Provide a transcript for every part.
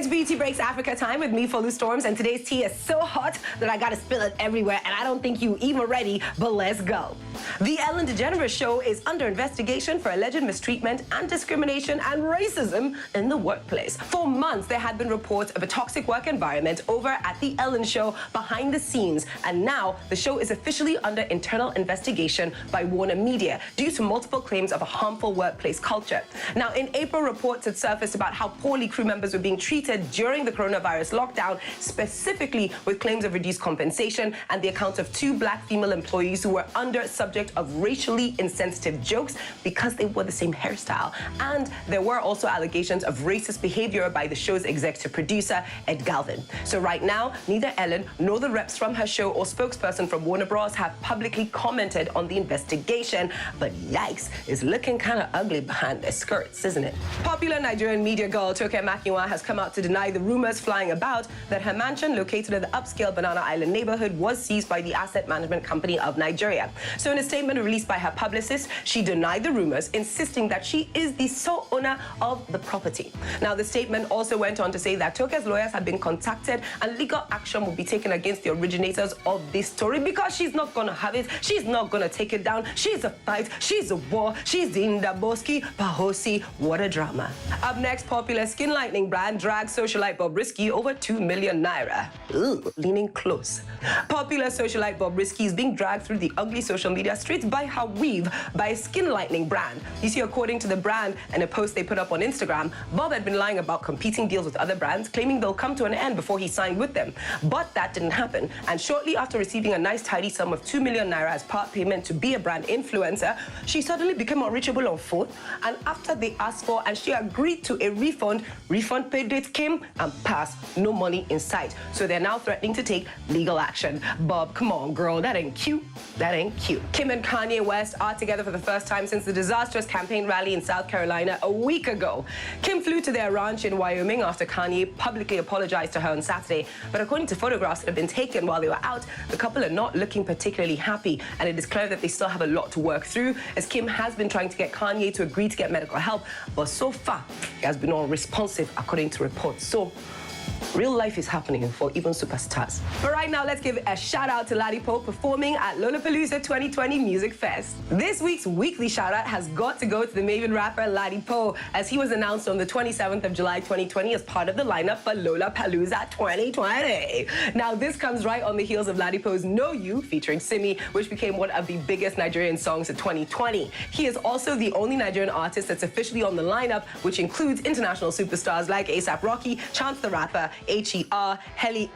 It's BET Breaks Africa time with me, Folu Storms, and today's tea is so hot that I gotta spill it everywhere, and I don't think you even ready, but let's go. The Ellen DeGeneres Show is under investigation for alleged mistreatment and discrimination and racism in the workplace. For months, there had been reports of a toxic work environment over at The Ellen Show behind the scenes, and now the show is officially under internal investigation by Warner Media due to multiple claims of a harmful workplace culture. Now, in April, reports had surfaced about how poorly crew members were being treated during the coronavirus lockdown, specifically with claims of reduced compensation and the account of 2 black female employees who were under subject of racially insensitive jokes because they wore the same hairstyle. And there were also allegations of racist behavior by the show's executive producer, Ed Galvin. So right now, neither Ellen nor the reps from her show or spokesperson from Warner Bros. Have publicly commented on the investigation, but yikes, it's looking kind of ugly behind their skirts, isn't it? Popular Nigerian media girl Toke Makinwa has come out to deny the rumors flying about that her mansion located in the upscale Banana Island neighborhood was seized by the Asset Management Company of Nigeria. So in a statement released by her publicist, she denied the rumors, insisting that she is the sole owner of the property. Now, the statement also went on to say that Toke's lawyers have been contacted and legal action will be taken against the originators of this story because she's not going to have it. She's not going to take it down. She's a fight. She's a war. She's the Ndaboski Pahosi. What a drama. Up next, popular skin lightening brand drags socialite Bobrisky over 2 million naira. Ooh, leaning close. Popular socialite Bobrisky is being dragged through the ugly social media streets by her weave by a skin lightening brand. You see, according to the brand and a post they put up on Instagram, Bob had been lying about competing deals with other brands, claiming they'll come to an end before he signed with them. But that didn't happen. And shortly after receiving a nice tidy sum of 2 million naira as part payment to be a brand influencer, she suddenly became unreachable on phone. And after they asked for and she agreed to a refund pay date came and passed. No money in sight. So they're now threatening to take legal action. Bob, come on, girl, that ain't cute. That ain't cute. Kim and Kanye West are together for the first time since the disastrous campaign rally in South Carolina a week ago. Kim flew to their ranch in Wyoming after Kanye publicly apologized to her on Saturday. But according to photographs that have been taken while they were out, the couple are not looking particularly happy, and it is clear that they still have a lot to work through, as Kim has been trying to get Kanye to agree to get medical help, but so far, he has been unresponsive, according to reports. So, real life is happening for even superstars. But right now, let's give a shout out to Ladipo performing at Lollapalooza 2020 Music Fest. This week's weekly shout out has got to go to the Maven rapper Ladipo, as he was announced on the 27th of July 2020 as part of the lineup for Lollapalooza 2020. Now, this comes right on the heels of Ladipo's Know You featuring Simi, which became one of the biggest Nigerian songs of 2020. He is also the only Nigerian artist that's officially on the lineup, which includes international superstars like A$AP Rocky, Chance the Rapper, H.E.R.,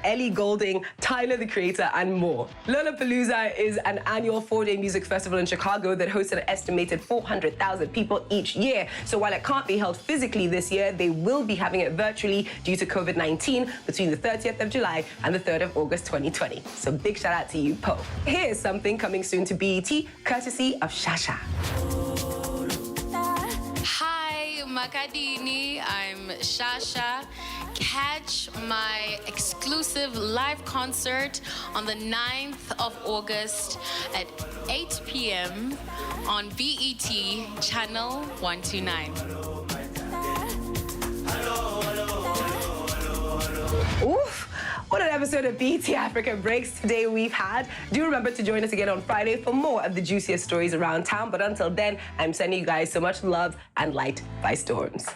Ellie Goulding, Tyler the Creator, and more. Lollapalooza is an annual 4-day music festival in Chicago that hosts an estimated 400,000 people each year. So while it can't be held physically this year, they will be having it virtually due to COVID-19 between the 30th of July and the 3rd of August 2020. So big shout out to you, Poe. Here's something coming soon to BET, courtesy of Shasha. Hi, Makadini. I'm Shasha. Catch my exclusive live concert on the 9th of August at 8 p.m. on BET Channel 129. Oof! What an episode of BET Africa Breaks today we've had. Do remember to join us again on Friday for more of the juiciest stories around town. But until then, I'm sending you guys so much love and light by storms.